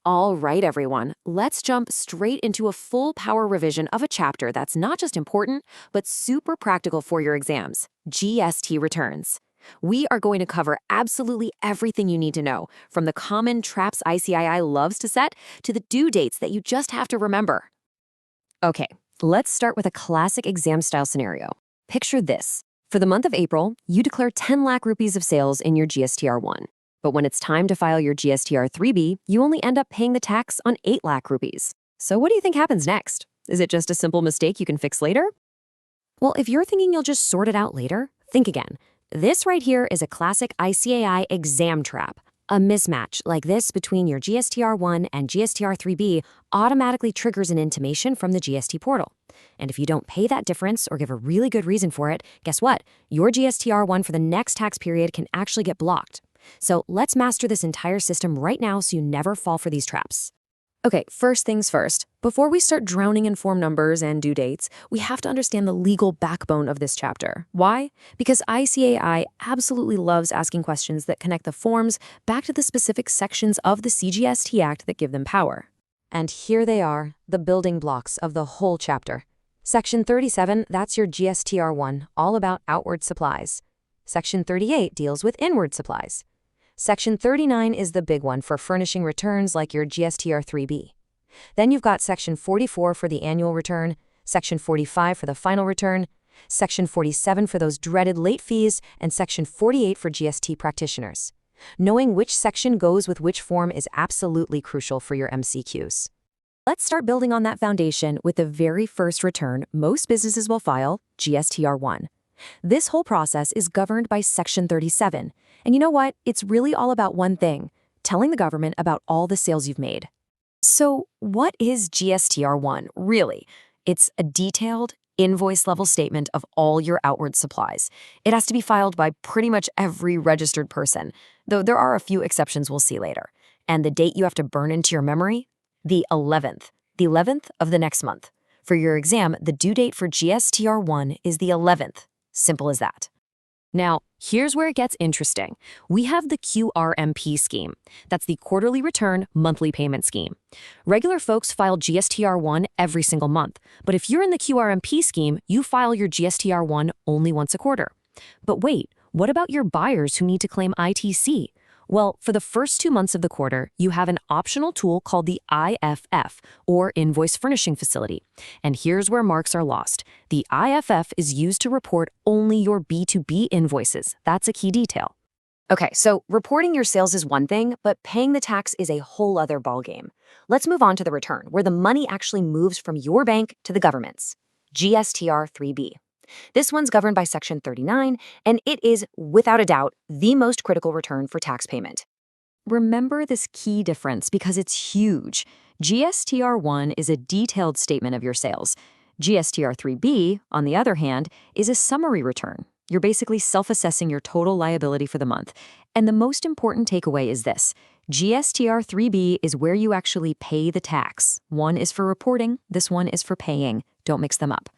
All right, everyone, let's jump straight into a full power revision of a chapter that's not just important, but super practical for your exams, GST Returns. We are going to cover absolutely everything you need to know, from the common traps ICII loves to set to the due dates that you just have to remember. Okay, let's start with a classic exam-style scenario. Picture this. For the month of April, you declare 10 lakh rupees of sales in your GSTR1. But when it's time to file your GSTR3B, you only end up paying the tax on 8 lakh rupees. So what do you think happens next? Is it just a simple mistake you can fix later? Well, if you're thinking you'll just sort it out later, think again. This right here is a classic ICAI exam trap. A mismatch like this between your GSTR1 and GSTR3B automatically triggers an intimation from the GST portal. And if you don't pay that difference or give a really good reason for it, guess what? Your GSTR1 for the next tax period can actually get blocked. So let's master this entire system right now so you never fall for these traps. Okay, first things first. Before we start drowning in form numbers and due dates, we have to understand the legal backbone of this chapter. Why? Because ICAI absolutely loves asking questions that connect the forms back to the specific sections of the CGST Act that give them power. And here they are, the building blocks of the whole chapter. Section 37, that's your GSTR1, all about outward supplies. Section 38 deals with inward supplies. Section 39 is the big one for furnishing returns like your GSTR3B. Then you've got Section 44 for the annual return, Section 45 for the final return, Section 47 for those dreaded late fees, and Section 48 for GST practitioners. Knowing which section goes with which form is absolutely crucial for your MCQs. Let's start building on that foundation with the very first return most businesses will file, GSTR1. This whole process is governed by Section 37. And you know what? It's really all about one thing, telling the government about all the sales you've made. So what is GSTR1, really? It's a detailed, invoice-level statement of all your outward supplies. It has to be filed by pretty much every registered person, though there are a few exceptions we'll see later. And the date you have to burn into your memory? The 11th of the next month. For your exam, the due date for GSTR1 is the 11th. Simple as that. Now, here's where it gets interesting. We have the QRMP scheme. That's the quarterly return monthly payment scheme. Regular folks file GSTR1 every single month, but if you're in the QRMP scheme, you file your GSTR1 only once a quarter. But wait, what about your buyers who need to claim ITC? Well, for the first 2 months of the quarter, you have an optional tool called the IFF, or Invoice Furnishing Facility. And here's where marks are lost. The IFF is used to report only your B2B invoices. That's a key detail. Okay, so reporting your sales is one thing, but paying the tax is a whole other ballgame. Let's move on to the return, where the money actually moves from your bank to the government's. GSTR3B. This one's governed by Section 39, and it is, without a doubt, the most critical return for tax payment. Remember this key difference because it's huge. GSTR1 is a detailed statement of your sales. GSTR3B, on the other hand, is a summary return. You're basically self-assessing your total liability for the month. And the most important takeaway is this. GSTR3B is where you actually pay the tax. One is for reporting, this one is for paying. Don't mix them up.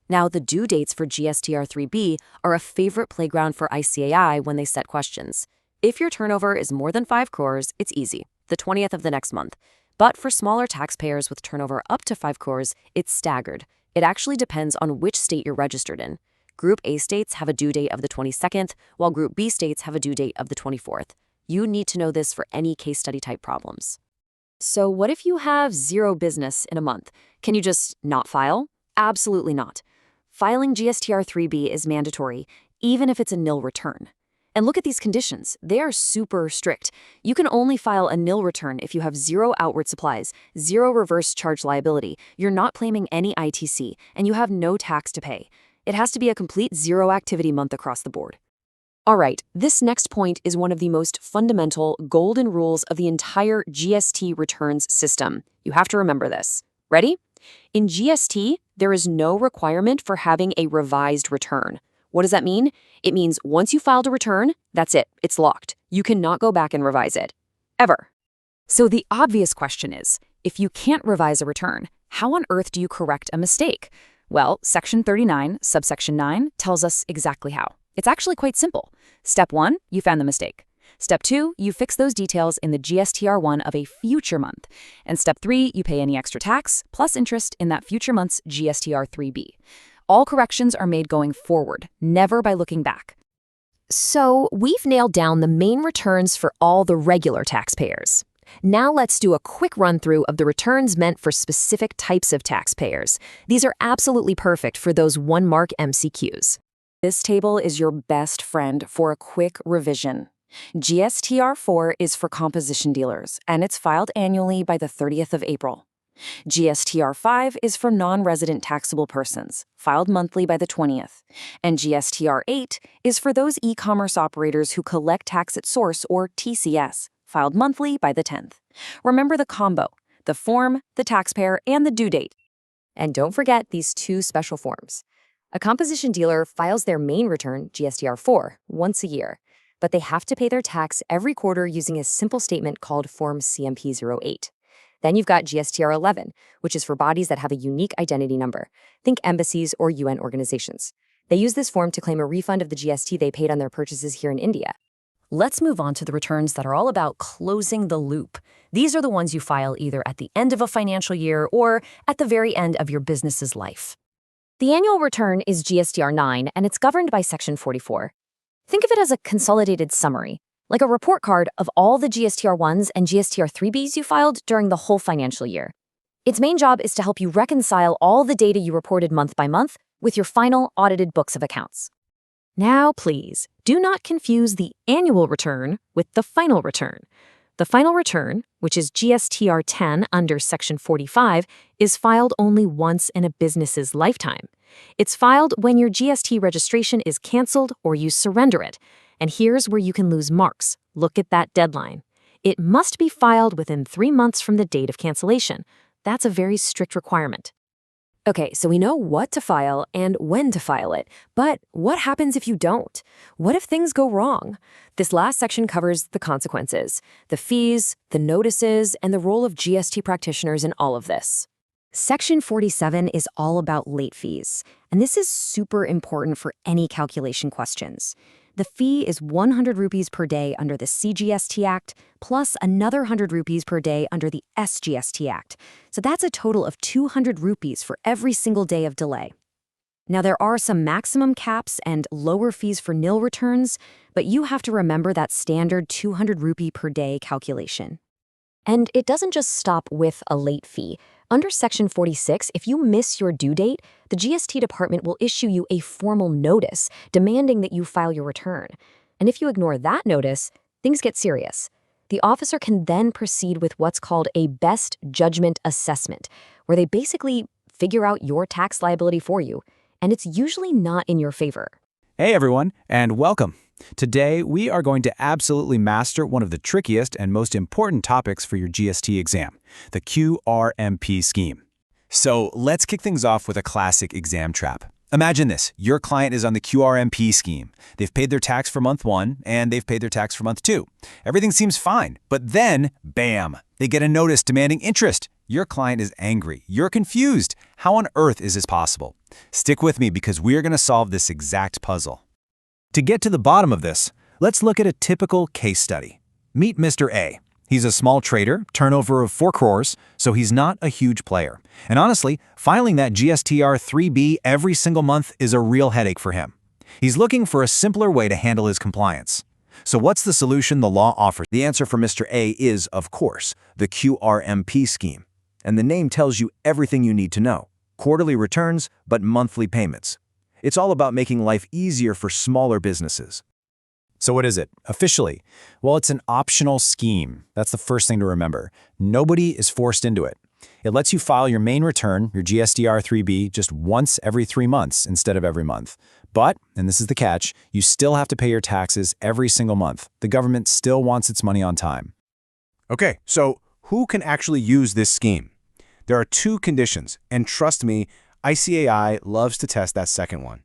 Now, the due dates for GSTR3B are a favorite playground for ICAI when they set questions. If your turnover is more than 5 crores, it's easy, the 20th of the next month. But for smaller taxpayers with turnover up to 5 crores, it's staggered. It actually depends on which state you're registered in. Group A states have a due date of the 22nd, while Group B states have a due date of the 24th. You need to know this for any case study type problems. So what if you have 0 business in a month? Can you just not file? Absolutely not. Filing GSTR3B is mandatory, even if it's a nil return. And look at these conditions. They are super strict. You can only file a nil return if you have 0 outward supplies, 0 reverse charge liability, you're not claiming any ITC, and you have no tax to pay. It has to be a complete 0 activity month across the board. All right, this next point is one of the most fundamental golden rules of the entire GST returns system. You have to remember this. Ready? In GST, there is no requirement for having a revised return. What does that mean? It means once you filed a return, that's it. It's locked. You cannot go back and revise it. Ever. So the obvious question is, if you can't revise a return, how on earth do you correct a mistake? Well, Section 39, subsection 9, tells us exactly how. It's actually quite simple. Step 1, you found the mistake. Step 2, you fix those details in the GSTR1 of a future month. And Step 3, you pay any extra tax plus interest in that future month's GSTR3B. All corrections are made going forward, never by looking back. So we've nailed down the main returns for all the regular taxpayers. Now let's do a quick run-through of the returns meant for specific types of taxpayers. These are absolutely perfect for those one-mark MCQs. This table is your best friend for a quick revision. GSTR4 is for composition dealers, and it's filed annually by the 30th of April. GSTR5 is for non-resident taxable persons, filed monthly by the 20th. And GSTR8 is for those e-commerce operators who collect tax at source, or TCS, filed monthly by the 10th. Remember the combo: the form, the taxpayer, and the due date. And don't forget these two special forms. A composition dealer files their main return, GSTR4, once a year, but they have to pay their tax every quarter using a simple statement called Form CMP08. Then you've got GSTR11, which is for bodies that have a unique identity number. Think embassies or UN organizations. They use this form to claim a refund of the GST they paid on their purchases here in India. Let's move on to the returns that are all about closing the loop. These are the ones you file either at the end of a financial year or at the very end of your business's life. The annual return is GSTR9, and it's governed by Section 44. Think of it as a consolidated summary, like a report card of all the GSTR1s and GSTR3Bs you filed during the whole financial year. Its main job is to help you reconcile all the data you reported month by month with your final audited books of accounts. Now, please, do not confuse the annual return with the final return. The final return, which is GSTR10 under Section 45, is filed only once in a business's lifetime. It's filed when your GST registration is canceled or you surrender it. And here's where you can lose marks. Look at that deadline. It must be filed within 3 months from the date of cancellation. That's a very strict requirement. Okay, so we know what to file and when to file it, but what happens if you don't? What if things go wrong? This last section covers the consequences, the fees, the notices, and the role of GST practitioners in all of this. Section 47 is all about late fees, and this is super important for any calculation questions. The fee is 100 rupees per day under the CGST Act, plus another 100 rupees per day under the SGST Act. So that's a total of 200 rupees for every single day of delay. Now, there are some maximum caps and lower fees for nil returns, but you have to remember that standard 200 rupee per day calculation. And it doesn't just stop with a late fee. Under Section 46, if you miss your due date, the GST department will issue you a formal notice demanding that you file your return. And if you ignore that notice, things get serious. The officer can then proceed with what's called a best judgment assessment, where they basically figure out your tax liability for you, and it's usually not in your favor. Hey everyone, and welcome. Today, we are going to absolutely master one of the trickiest and most important topics for your GST exam, the QRMP scheme. So let's kick things off with a classic exam trap. Imagine this: your client is on the QRMP scheme. They've paid their tax for month 1, and they've paid their tax for month 2. Everything seems fine, but then, bam, they get a notice demanding interest. Your client is angry. You're confused. How on earth is this possible? Stick with me because we are going to solve this exact puzzle. To get to the bottom of this, let's look at a typical case study. Meet Mr. A. He's a small trader, turnover of 4 crores, so he's not a huge player. And honestly, filing that GSTR 3B every single month is a real headache for him. He's looking for a simpler way to handle his compliance. So what's the solution the law offers? The answer for Mr. A is, of course, the QRMP scheme. And the name tells you everything you need to know. Quarterly returns, but monthly payments. It's all about making life easier for smaller businesses. So what is it? Officially, well, it's an optional scheme. That's the first thing to remember. Nobody is forced into it. It lets you file your main return, your GSTR 3B, just once every 3 months instead of every month. But, and this is the catch, you still have to pay your taxes every single month. The government still wants its money on time. Okay, so who can actually use this scheme? There are 2 conditions, and trust me, ICAI loves to test that second one.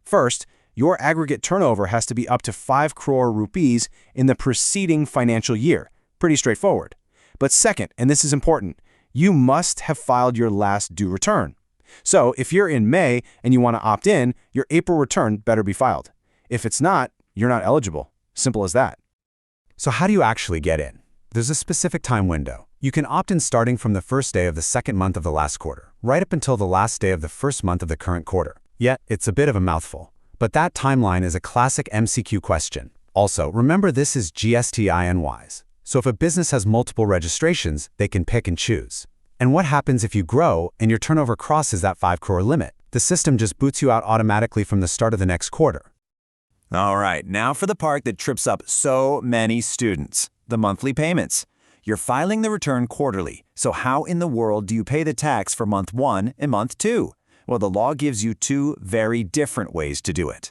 First, your aggregate turnover has to be up to 5 crore rupees in the preceding financial year. Pretty straightforward. But second, and this is important, you must have filed your last due return. So if you're in May and you want to opt in, your April return better be filed. If it's not, you're not eligible. Simple as that. So how do you actually get in? There's a specific time window. You can opt in starting from the first day of the second month of the last quarter, right up until the last day of the first month of the current quarter. Yet, it's a bit of a mouthful. But that timeline is a classic MCQ question. Also, remember this is GST-INYs. So if a business has multiple registrations, they can pick and choose. And what happens if you grow and your turnover crosses that 5 crore limit? The system just boots you out automatically from the start of the next quarter. All right, now for the part that trips up so many students, the monthly payments. You're filing the return quarterly, so how in the world do you pay the tax for month 1 and month 2? Well, the law gives you 2 very different ways to do it.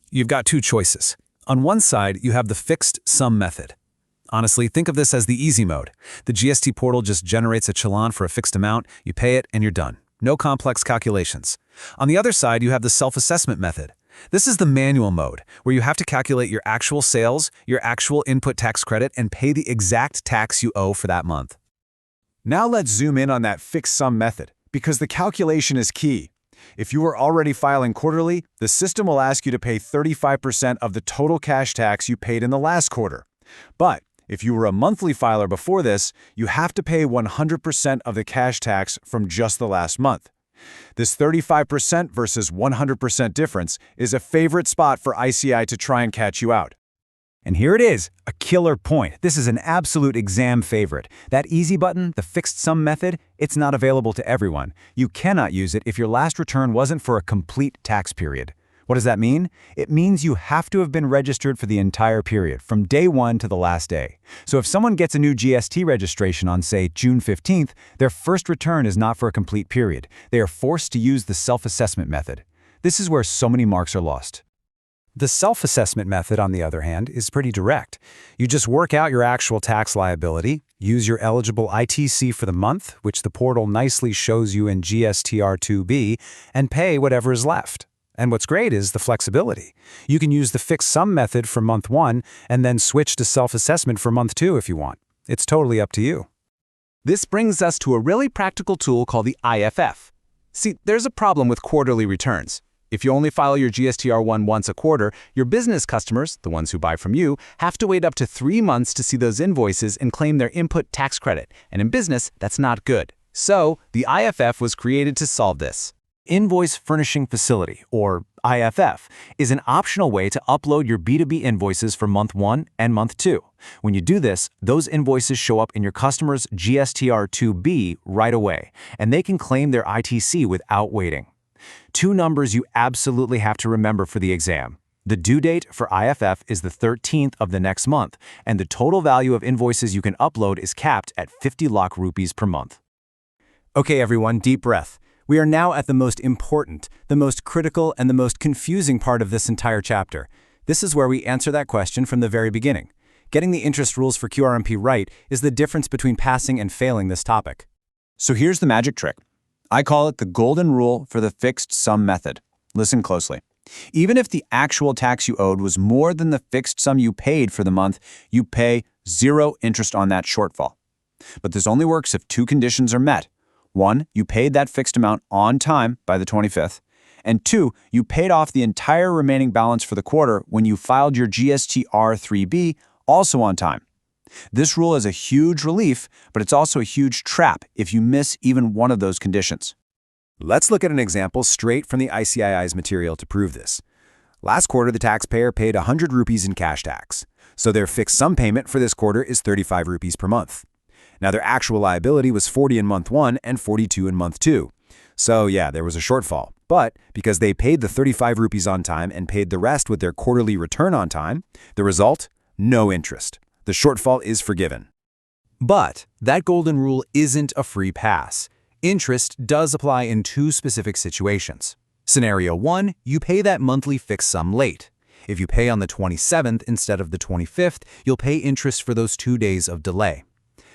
You've got 2 choices. On one side, you have the fixed sum method. Honestly, think of this as the easy mode. The GST portal just generates a challan for a fixed amount, you pay it, and you're done. No complex calculations. On the other side, you have the self-assessment method. This is the manual mode, where you have to calculate your actual sales, your actual input tax credit, and pay the exact tax you owe for that month. Now let's zoom in on that fixed sum method, because the calculation is key. If you are already filing quarterly, the system will ask you to pay 35% of the total cash tax you paid in the last quarter. But if you were a monthly filer before this, you have to pay 100% of the cash tax from just the last month. This 35% versus 100% difference is a favorite spot for ICI to try and catch you out. And here it is, a killer point. This is an absolute exam favorite. That easy button, the fixed sum method, it's not available to everyone. You cannot use it if your last return wasn't for a complete tax period. What does that mean? It means you have to have been registered for the entire period, from day 1 to the last day. So if someone gets a new GST registration on, say, June 15th, their first return is not for a complete period. They are forced to use the self-assessment method. This is where so many marks are lost. The self-assessment method, on the other hand, is pretty direct. You just work out your actual tax liability, use your eligible ITC for the month, which the portal nicely shows you in GSTR 2B, and pay whatever is left. And what's great is the flexibility. You can use the fixed sum method for month 1 and then switch to self-assessment for month 2 if you want. It's totally up to you. This brings us to a really practical tool called the IFF. See, there's a problem with quarterly returns. If you only file your GSTR1 once a quarter, your business customers, the ones who buy from you, have to wait up to 3 months to see those invoices and claim their input tax credit. And in business, that's not good. So, the IFF was created to solve this. Invoice Furnishing Facility, or IFF, is an optional way to upload your B2B invoices for month 1 and month 2. When you do this, those invoices show up in your customer's GSTR 2B right away, and they can claim their ITC without waiting. 2 numbers you absolutely have to remember for the exam. The due date for IFF is the 13th of the next month, and the total value of invoices you can upload is capped at 50 lakh rupees per month. Okay, everyone, deep breath. We are now at the most important, the most critical, and the most confusing part of this entire chapter. This is where we answer that question from the very beginning. Getting the interest rules for QRMP right is the difference between passing and failing this topic. So here's the magic trick. I call it the golden rule for the fixed sum method. Listen closely. Even if the actual tax you owed was more than the fixed sum you paid for the month, you pay 0 interest on that shortfall. But this only works if 2 conditions are met. 1, you paid that fixed amount on time by the 25th. And 2, you paid off the entire remaining balance for the quarter when you filed your GSTR 3B also on time. This rule is a huge relief, but it's also a huge trap if you miss even one of those conditions. Let's look at an example straight from the ICII's material to prove this. Last quarter, the taxpayer paid 100 rupees in cash tax, so their fixed sum payment for this quarter is 35 rupees per month. Now, their actual liability was 40 in month 1 and 42 in month 2. So yeah, there was a shortfall. But because they paid the 35 rupees on time and paid the rest with their quarterly return on time, the result? No interest. The shortfall is forgiven. But that golden rule isn't a free pass. Interest does apply in 2 specific situations. Scenario 1, you pay that monthly fixed sum late. If you pay on the 27th instead of the 25th, you'll pay interest for those 2 days of delay.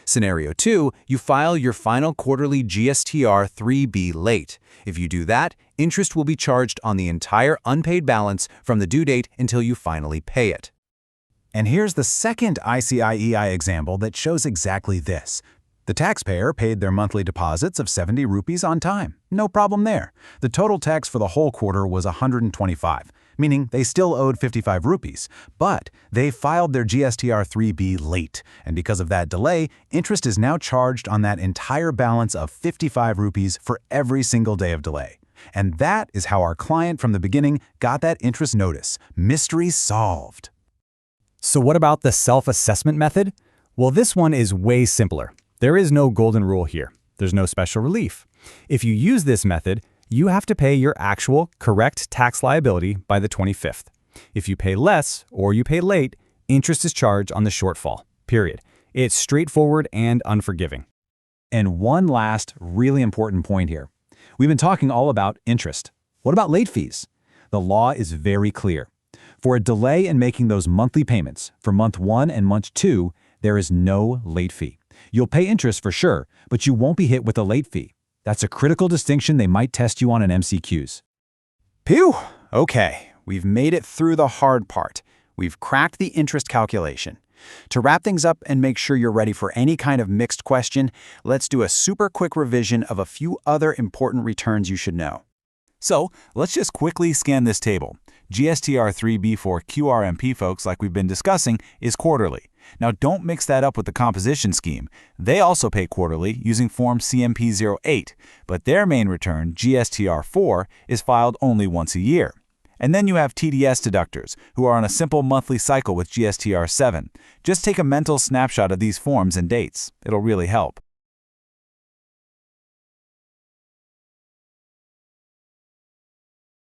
Scenario 2, you file your final quarterly GSTR 3B late. If you do that, interest will be charged on the entire unpaid balance from the due date until you finally pay it. And here's the second ICIEI example that shows exactly this. The taxpayer paid their monthly deposits of 70 rupees on time. No problem there. The total tax for the whole quarter was 125. meaning they still owed 55 rupees, but they filed their GSTR-3B late, and because of that delay, interest is now charged on that entire balance of 55 rupees for every single day of delay. And that is how our client from the beginning got that interest notice. Mystery solved. So what about the self-assessment method? Well, this one is way simpler. There is no golden rule here. There's no special relief. If you use this method, you have to pay your actual correct tax liability by the 25th. If you pay less or you pay late, interest is charged on the shortfall, period. It's straightforward and unforgiving. And one last really important point here. We've been talking all about interest. What about late fees? The law is very clear. For a delay in making those monthly payments for month 1 and month 2, there is no late fee. You'll pay interest for sure, but you won't be hit with a late fee. That's a critical distinction they might test you on in MCQs. Phew! Okay, we've made it through the hard part. We've cracked the interest calculation. To wrap things up and make sure you're ready for any kind of mixed question, let's do a super quick revision of a few other important returns you should know. So, let's just quickly scan this table. GSTR3B for QRMP folks, like we've been discussing, is quarterly. Now, don't mix that up with the composition scheme. They also pay quarterly using Form CMP08, but their main return, GSTR4, is filed only once a year. And then you have TDS deductors, who are on a simple monthly cycle with GSTR7. Just take a mental snapshot of these forms and dates. It'll really help.